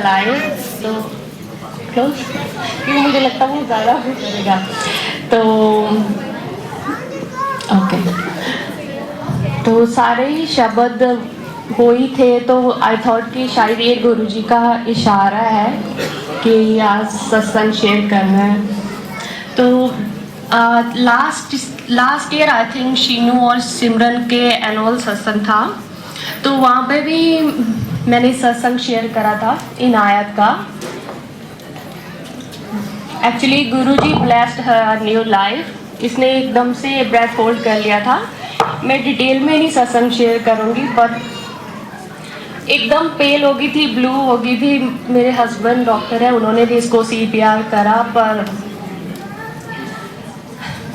चलाएं तो क्लोज, क्योंकि मुझे लगता है वो ज़्यादा हो करेगा। तो ओके, तो सारे ही शब्द वो ही थे, तो आई थॉट कि शायद ये गुरुजी का इशारा है कि आज सत्संग शेयर करना है। तो last year I think Sheenu और सिमरन के एनुअल सत्संग था, तो वहाँ पे भी मैंने सत्संग शेयर करा था इनायत का। एक्चुअली गुरुजी ब्लेस्ड हर न्यू लाइफ। इसने एकदम से ब्रेथ होल्ड कर लिया था। मैं डिटेल में नहीं सत्संग शेयर करूँगी, पर एकदम पेल हो गई थी, ब्लू हो गई थी। मेरे हस्बैंड डॉक्टर है, उन्होंने भी इसको CPR करा, पर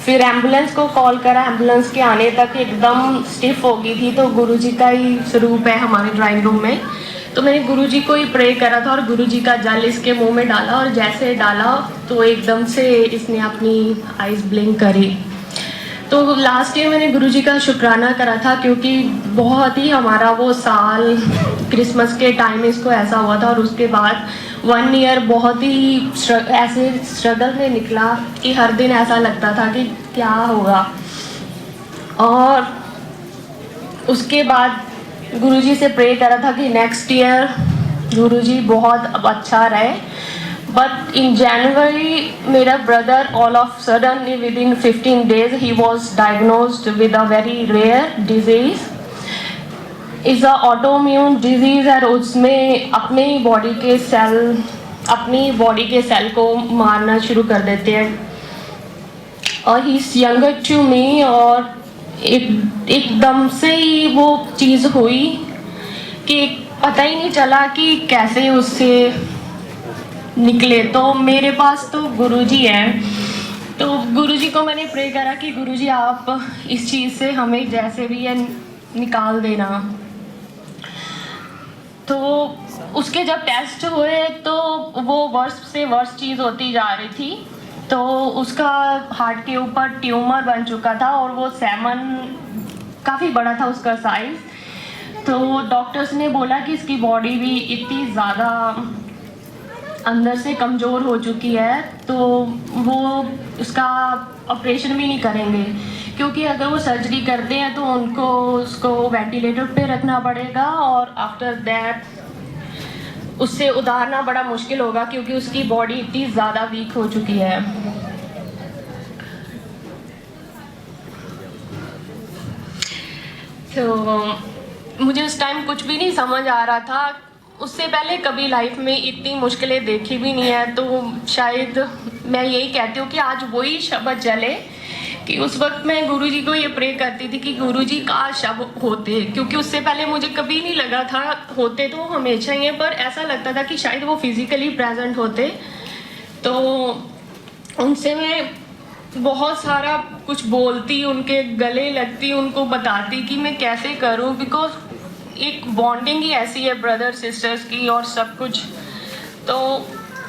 फिर एम्बुलेंस को कॉल करा, एम्बुलेंस के आने तक एकदम स्टिफ हो गई थी। तो गुरुजी का ही स्वरूप है हमारे ड्राइंग रूम में, तो मैंने गुरुजी को ही प्रे करा था और गुरुजी का जल इसके मुंह में डाला, और जैसे डाला तो एकदम से इसने अपनी आइज़ ब्लिंक करी। तो लास्ट ईयर मैंने गुरुजी का शुक्राना करा था, क्योंकि बहुत ही हमारा वो साल क्रिसमस के टाइम इसको ऐसा हुआ था, और उसके बाद 1 ईयर बहुत ही ऐसे स्ट्रगल में निकला कि हर दिन ऐसा लगता था कि क्या होगा। और उसके बाद गुरुजी से प्रे करा था कि नेक्स्ट ईयर गुरुजी बहुत अच्छा रहे। But in January, मेरा brother all of sudden within 15 days he was diagnosed with a very rare disease. Is a autoimmune disease है, उसमें अपने बॉडी के सेल को मारना शुरू कर देते हैं। और he is younger to me, और एकदम से ही वो चीज़ हुई कि पता ही नहीं चला कि कैसे उससे निकले। तो मेरे पास तो गुरुजी है, तो गुरुजी को मैंने प्रे करा कि गुरुजी आप इस चीज़ से हमें जैसे भी है निकाल देना। तो उसके जब टेस्ट हुए तो वो वर्स्ट से वर्स्ट चीज़ होती जा रही थी। तो उसका हार्ट के ऊपर ट्यूमर बन चुका था, और वो 7 काफ़ी बड़ा था उसका साइज़। तो डॉक्टर्स ने बोला कि इसकी बॉडी भी इतनी ज़्यादा अंदर से कमज़ोर हो चुकी है, तो वो उसका ऑपरेशन भी नहीं करेंगे, क्योंकि अगर वो सर्जरी करते हैं तो उसको वेंटिलेटर पे रखना पड़ेगा, और आफ्टर दैट उससे उतारना बड़ा मुश्किल होगा, क्योंकि उसकी बॉडी इतनी ज़्यादा वीक हो चुकी है। तो मुझे उस टाइम कुछ भी नहीं समझ आ रहा था। उससे पहले कभी लाइफ में इतनी मुश्किलें देखी भी नहीं है, तो शायद मैं यही कहती हूँ कि आज वही शब्द चले कि उस वक्त मैं गुरुजी को ये प्रे करती थी कि गुरुजी काश शब्द होते, क्योंकि उससे पहले मुझे कभी नहीं लगा था, होते तो हमेशा ही है, पर ऐसा लगता था कि शायद वो फिजिकली प्रेजेंट होते। तो उनसे मैं बहुत सारा कुछ बोलती, उनके गले लगती, उनको बताती कि मैं कैसे करूं, बिकॉज एक बॉन्डिंग ही ऐसी है ब्रदर सिस्टर्स की और सब कुछ। तो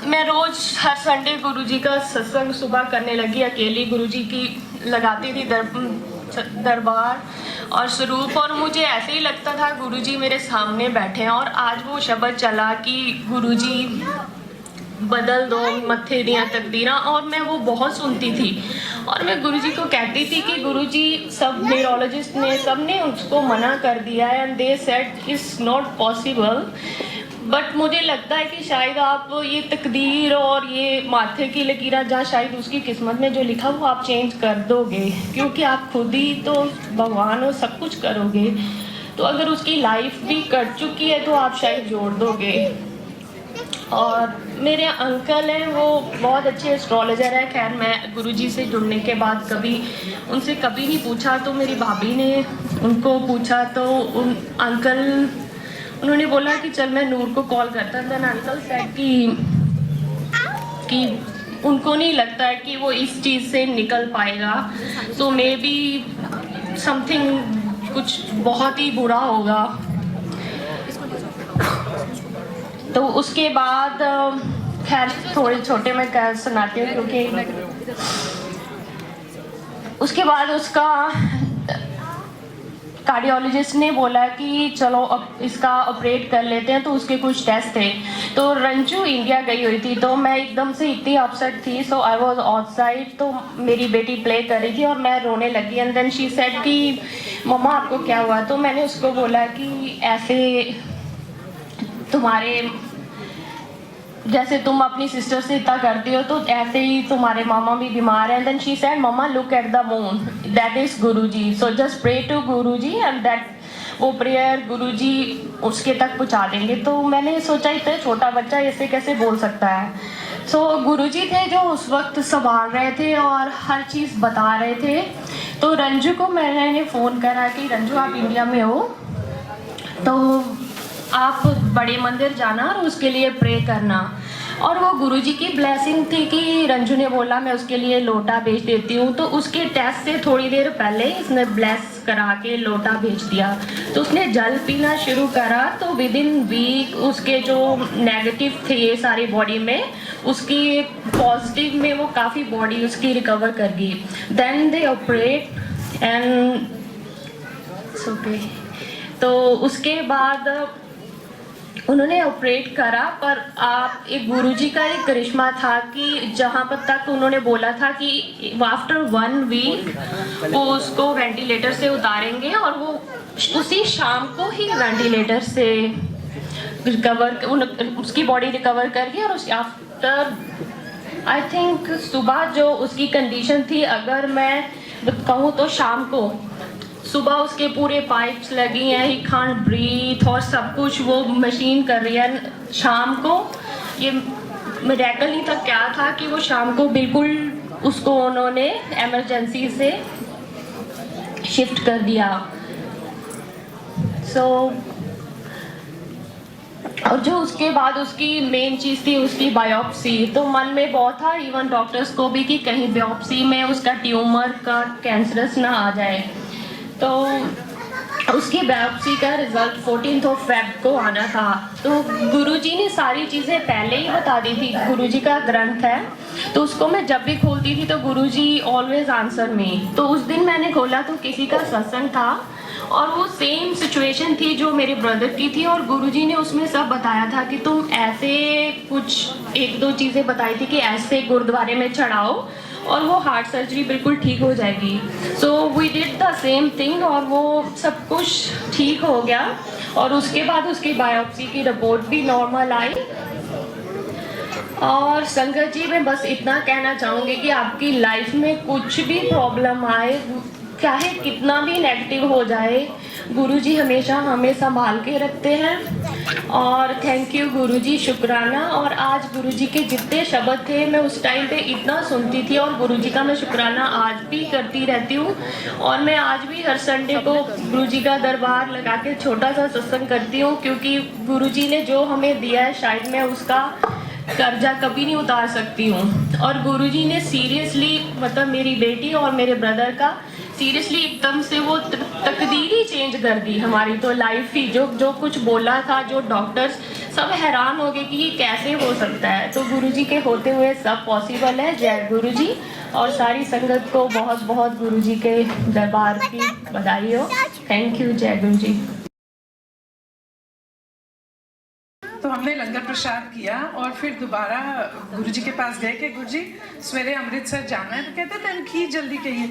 मैं रोज़ हर संडे गुरुजी का सत्संग सुबह करने लगी, अकेली गुरुजी की लगाती थी दरबार और स्वरूप, और मुझे ऐसे ही लगता था गुरुजी मेरे सामने बैठे हैं। और आज वो शब्द चला कि गुरुजी बदल दो मत्थे दिया तकदीरा, और मैं वो बहुत सुनती थी। और मैं गुरुजी को कहती थी कि गुरुजी सब न्यूरोलॉजिस्ट ने सब ने उसको मना कर दिया है, and they said it's not possible. But मुझे लगता है कि शायद आप ये तकदीर और ये माथे की लकीरा जहाँ शायद उसकी किस्मत में जो लिखा वो आप चेंज कर दोगे, क्योंकि आप खुद ही तो भगवान हो, सब कुछ करोगे। तो अगर उसकी लाइफ भी कट चुकी है तो आप शायद जोड़ दोगे। और मेरे अंकल हैं, वो बहुत अच्छे एस्ट्रोलॉजर है। खैर मैं गुरुजी से जुड़ने के बाद कभी उनसे कभी नहीं पूछा, तो मेरी भाभी ने उनको पूछा, तो उन्होंने बोला कि चल मैं नूर को कॉल करता। देन अंकल सेड कि उनको नहीं लगता है कि वो इस चीज़ से निकल पाएगा, तो मे बी समथिंग कुछ बहुत ही बुरा होगा। तो उसके बाद खैर थोड़े छोटे मैं कर सुनाती हूँ, क्योंकि उसके बाद उसका कार्डियोलॉजिस्ट ने बोला कि चलो अब इसका ऑपरेट कर लेते हैं, तो उसके कुछ टेस्ट थे। तो रंजू इंडिया गई हुई थी, तो मैं एकदम से इतनी अपसेट थी, सो आई वाज आउटसाइड। तो मेरी बेटी प्ले कर रही थी और मैं रोने लगी, एंड देन शी सेड कि मम्मा आपको क्या हुआ? तो मैंने उसको बोला कि ऐसे तुम्हारे जैसे तुम अपनी सिस्टर से इतना करती हो, तो ऐसे ही तुम्हारे मामा भी बीमार है। Then she said mamma look at the moon, that is Guruji, so just pray to Guruji and that वो प्रेयर गुरुजी उसके तक पहुंचा देंगे। तो मैंने सोचा इतना छोटा बच्चा ऐसे कैसे बोल सकता है। सो गुरुजी थे जो उस वक्त संभाल रहे थे और हर चीज़ बता रहे थे। तो रंजू को मैंने फ़ोन करा कि रंजू आप इंडिया में हो, तो आप बड़े मंदिर जाना और उसके लिए प्रे करना। और वो गुरुजी की ब्लेसिंग थी कि रंजू ने बोला मैं उसके लिए लोटा भेज देती हूँ। तो उसके टेस्ट से थोड़ी देर पहले इसने ब्लेस करा के लोटा भेज दिया। तो उसने जल पीना शुरू करा, तो विद इन वीक उसके जो नेगेटिव थे ये सारी बॉडी में, उसकी पॉजिटिव में वो काफ़ी बॉडी उसकी रिकवर कर गई। Then they operate and okay. तो उसके बाद उन्होंने ऑपरेट करा, पर आप एक गुरुजी का एक करिश्मा था कि जहाँ पर तक उन्होंने बोला था कि आफ्टर 1 वीक वो उसको वेंटिलेटर से उतारेंगे और वो उसी शाम को ही वेंटिलेटर से उसकी बॉडी रिकवर कर गई। और उस आफ्टर आई थिंक सुबह जो उसकी कंडीशन थी, अगर मैं कहूँ तो शाम को सुबह उसके पूरे पाइप्स लगी हैं, ही कांट ब्रीथ और सब कुछ वो मशीन कर रही है। शाम को ये मिरेकल ही तक क्या था कि वो शाम को बिल्कुल उसको उन्होंने इमरजेंसी से शिफ्ट कर दिया। सो और जो उसके बाद उसकी मेन चीज़ थी उसकी बायोप्सी। तो मन में बहुत था इवन डॉक्टर्स को भी कि कहीं बायोप्सी में उसका ट्यूमर का कैंसरस ना आ जाए। तो उसकी बायोप्सी का रिजल्ट 14 फेब को आना था। तो गुरुजी ने सारी चीज़ें पहले ही बता दी थी। गुरुजी का ग्रंथ है, तो उसको मैं जब भी खोलती थी तो गुरुजी ऑलवेज आंसर मी। तो उस दिन मैंने खोला तो किसी का सत्संग था और वो सेम सिचुएशन थी जो मेरे ब्रदर की थी, और गुरुजी ने उसमें सब बताया था कि तुम ऐसे कुछ 1-2 चीज़ें बताई थी कि ऐसे गुरुद्वारे में चढ़ाओ और वो हार्ट सर्जरी बिल्कुल ठीक हो जाएगी। So we did the same thing और वो सब कुछ ठीक हो गया। और उसके बाद उसकी बायोप्सी की रिपोर्ट भी नॉर्मल आई। और संगत जी, मैं बस इतना कहना चाहूँगी कि आपकी लाइफ में कुछ भी प्रॉब्लम आए, चाहे कितना भी नेगेटिव हो जाए, गुरुजी हमेशा हमें संभाल के रखते हैं। और थैंक यू गुरुजी, शुक्राना। और आज गुरुजी के जितने शब्द थे मैं उस टाइम पे इतना सुनती थी, और गुरुजी का मैं शुक्राना आज भी करती रहती हूँ। और मैं आज भी हर संडे को गुरुजी का दरबार लगा के छोटा सा सत्संग करती हूँ, क्योंकि गुरुजी ने जो हमें दिया है शायद मैं उसका कर्जा कभी नहीं उतार सकती हूँ। और गुरुजी ने सीरियसली मतलब मेरी बेटी और मेरे ब्रदर का सीरियसली एकदम से वो तकदीर ही चेंज कर दी हमारी। तो लाइफ ही जो कुछ बोला था, जो डॉक्टर्स सब हैरान हो गए कि ये कैसे हो सकता है। तो गुरुजी के होते हुए सब पॉसिबल है। जय गुरुजी। और सारी संगत को बहुत बहुत गुरुजी के दरबार की बधाई हो। Thank you. जय गुरुजी। तो हमने लंगर प्रसाद किया और फिर दोबारा गुरुजी के पास गए कि गुरुजी सवेरे अमृतसर जाना है। तो कहते थे की जल्दी कहिए,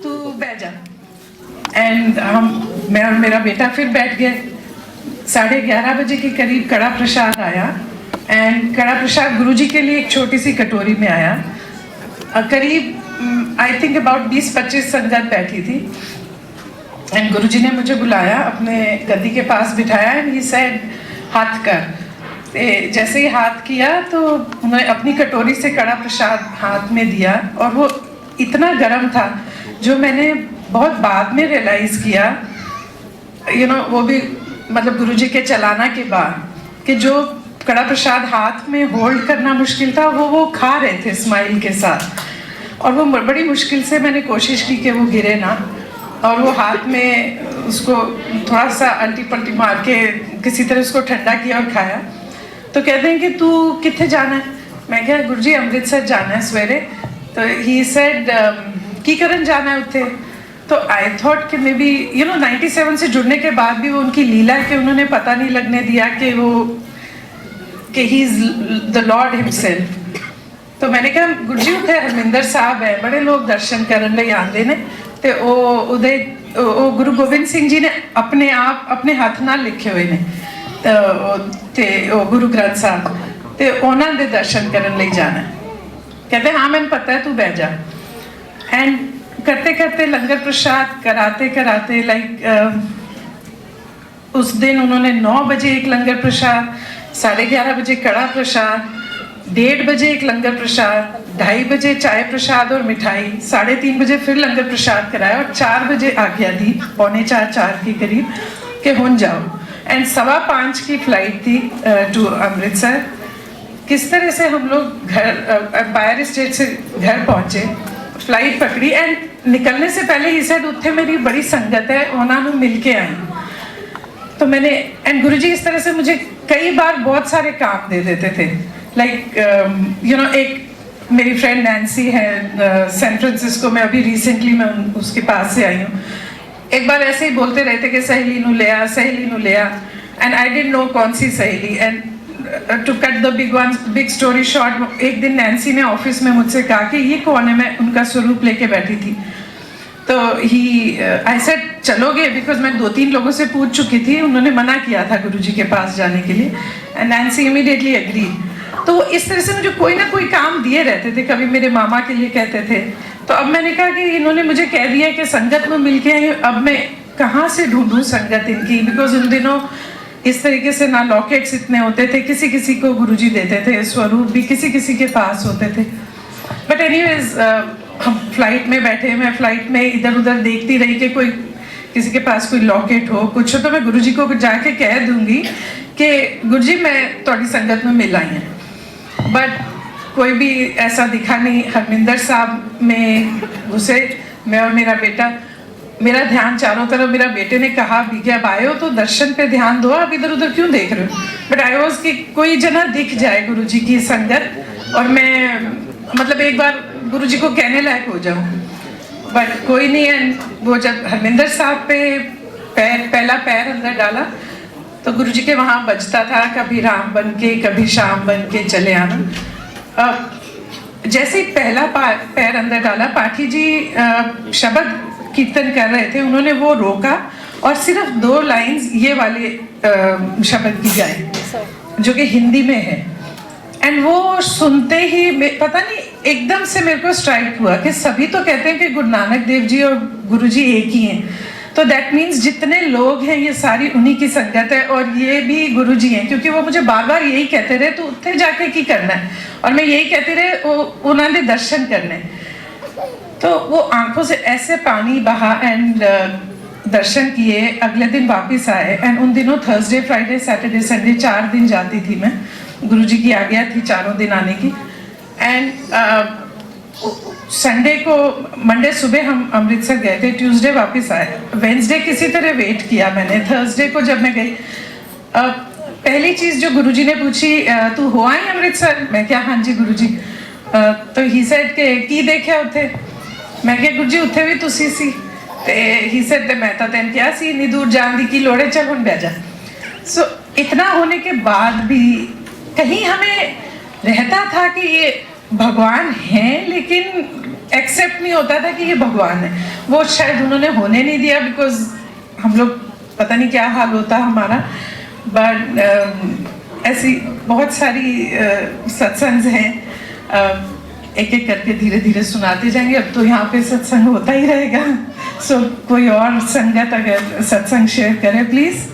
तू बैठ जा। एंड मेरा बेटा फिर बैठ गए। 11:30 बजे के करीब कड़ा प्रसाद आया। एंड कड़ा प्रसाद गुरुजी के लिए एक छोटी सी कटोरी में आया। करीब आई थिंक अबाउट 20-25 संगत बैठी थी। एंड गुरुजी ने मुझे बुलाया, अपने गद्दी के पास बिठाया। एंड ही सेड हाथ कर। जैसे ही हाथ किया तो उन्होंने अपनी कटोरी से कड़ा प्रसाद हाथ में दिया, और वो इतना गर्म था जो मैंने बहुत बाद में रियलाइज़ किया, वो भी मतलब गुरुजी के चलाना के बाद, कि जो कड़ा प्रसाद हाथ में होल्ड करना मुश्किल था वो खा रहे थे स्माइल के साथ। और वो बड़ी मुश्किल से मैंने कोशिश की कि वो गिरे ना, और वो हाथ में उसको थोड़ा सा अल्टी पल्टी मार के किसी तरह उसको ठंडा किया और खाया। तो कहते हैं कि तू कितने जाना है? मैं कहा गुरुजी अमृतसर जाना है सवेरे। तो ही सेड की करन जाना है उत्थे? तो आई थॉट कि मे बी 97 से जुड़ने के बाद भी वो उनकी लीला के उन्होंने पता नहीं लगने दिया कि he is the Lord himself. तो मैंने कहा गुरु जी उत्थे हरमिंदर साहब है, बड़े लोग दर्शन करने लई आंदे ने, ते ओ गुरु गोबिंद सिंह जी ने अपने आप अपने हाथ नाल लिखे हुए ने, ते ओ गुरु ग्रंथ साहब, ते उन्हां दे दर्शन करने लई जाना। कहते हाँ मैंने पता है, तू बह जा। एंड करते करते लंगर प्रसाद कराते कराते उस दिन उन्होंने 9 बजे एक लंगर प्रसाद, 11:30 बजे कड़ा प्रसाद, 1:30 बजे एक लंगर प्रसाद, 2:30 बजे चाय प्रसाद और मिठाई, 3:30 बजे फिर लंगर प्रसाद कराया और 4 बजे आज्ञा दी, 4:45 के करीब कि हुन जाओ। एंड 5:15 की फ्लाइट थी टू अमृतसर। किस तरह से हम लोग घर एम्पायर स्टेट से घर पहुंचे, फ्लाइट पकड़ी एंड निकलने से पहले ही सेड उत्थे मेरी बड़ी संगत है, उन्होंने मिल के आई। तो मैंने एंड गुरुजी इस तरह से मुझे कई बार बहुत सारे काम दे देते थे। एक मेरी फ्रेंड नैन्सी है सैन फ्रांसिस्को में, अभी रिसेंटली मैं उसके पास से आई हूँ। एक बार ऐसे ही बोलते रहते कि सहेली नू ले आ, सहेली नू ले आ, एंड आई डिडंट नो कौन सी सहेली। And to cut the big story short, एक दिन नैन्सी ने ऑफिस में मुझसे कहा कि ये कौन है, मैं उनका स्वरूप लेके बैठी थी। तो आई सेड चलोगे, बिकॉज मैं 2-3 लोगों से पूछ चुकी थी, उन्होंने मना किया था गुरुजी के पास जाने के लिए, एंड नैन्सी इमीडिएटली एग्री। तो इस तरह से मुझे कोई ना कोई काम दिए रहते थे, कभी मेरे मामा के लिए कहते थे। तो अब मैंने कहा कि इन्होंने मुझे कह दिया कि संगत में मिल के आई, अब मैं कहाँ से ढूंढूं संगत इनकी, बिकॉज उन दिनों इस तरीके से ना लॉकेट्स इतने होते थे, किसी किसी को गुरुजी देते थे, स्वरूप भी किसी किसी के पास होते थे। बट एनीवेज हम फ्लाइट में बैठे, मैं फ्लाइट में इधर उधर देखती रही कि कोई किसी के पास कोई लॉकेट हो, कुछ हो, तो मैं गुरुजी को जाके कह दूंगी कि गुरुजी मैं थोड़ी संगत में मिल आई हैं। बट कोई भी ऐसा दिखा नहीं। हरमिंदर साहब में घुसे, मैं और मेरा बेटा, मेरा ध्यान चारों तरफ, मेरा बेटे ने कहा भी कि अब आए हो तो दर्शन पे ध्यान दो, आप इधर उधर क्यों देख रहे हो। बट आई वाज कि कोई जना दिख जाए गुरुजी की संगत और मैं मतलब एक बार गुरुजी को कहने लायक हो जाऊं, बट कोई नहीं है। वो जब हरमिंदर साहब पे पहला पैर अंदर डाला तो गुरुजी के वहाँ बजता था, कभी राम बन के कभी शाम बन के चले आना। जैसे ही पहला पैर अंदर डाला, पाठी जी शब्द कीर्तन कर रहे थे, उन्होंने वो रोका और सिर्फ 2 लाइंस ये वाले शब्द की गाए जो कि हिंदी में है। एंड वो सुनते ही पता नहीं एकदम से मेरे को स्ट्राइक हुआ कि सभी तो कहते हैं कि गुरु नानक देव जी और गुरु जी एक ही हैं, तो दैट मीन्स जितने लोग हैं ये सारी उन्हीं की संगत है और ये भी गुरु जी हैं। क्योंकि वो मुझे बार बार यही कहते रहे तो उत्थे जाके की करना है, और मैं यही कहती रहे उन्होंने दर्शन करने। तो वो आंखों से ऐसे पानी बहा एंड दर्शन किए, अगले दिन वापस आए। एंड उन दिनों थर्सडे फ्राइडे सैटरडे संडे 4 दिन जाती थी मैं, गुरुजी की आज्ञा थी 4 दिन आने की। एंड संडे को, मंडे सुबह हम अमृतसर गए थे, ट्यूसडे वापस आए, वेंसडे किसी तरह वेट किया मैंने। थर्सडे को जब मैं गई, पहली चीज जो गुरुजी ने पूछी, तू हो आई अमृतसर? मैं क्या हाँ जी गुरुजी। तो ही सेड के की देखा उत्थे? मैं क्या गुरुजी उत्थे भी तुसी सी। ते ही सेड ते मैं तो तेन क्या सी, इतनी दूर जान दी की लोड़ है, चल हुन बह जा। सो इतना होने के बाद भी कहीं हमें रहता था कि ये भगवान है, लेकिन एक्सेप्ट नहीं होता था कि ये भगवान है। वो शायद उन्होंने होने नहीं दिया, बिकॉज हम लोग पता नहीं क्या हाल होता हमारा। बट ऐसी बहुत सारी सत्संग हैं, एक एक करके धीरे धीरे सुनाते जाएंगे। अब तो यहाँ पे सत्संग होता ही रहेगा। सो कोई और संगत अगर सत्संग शेयर करे प्लीज।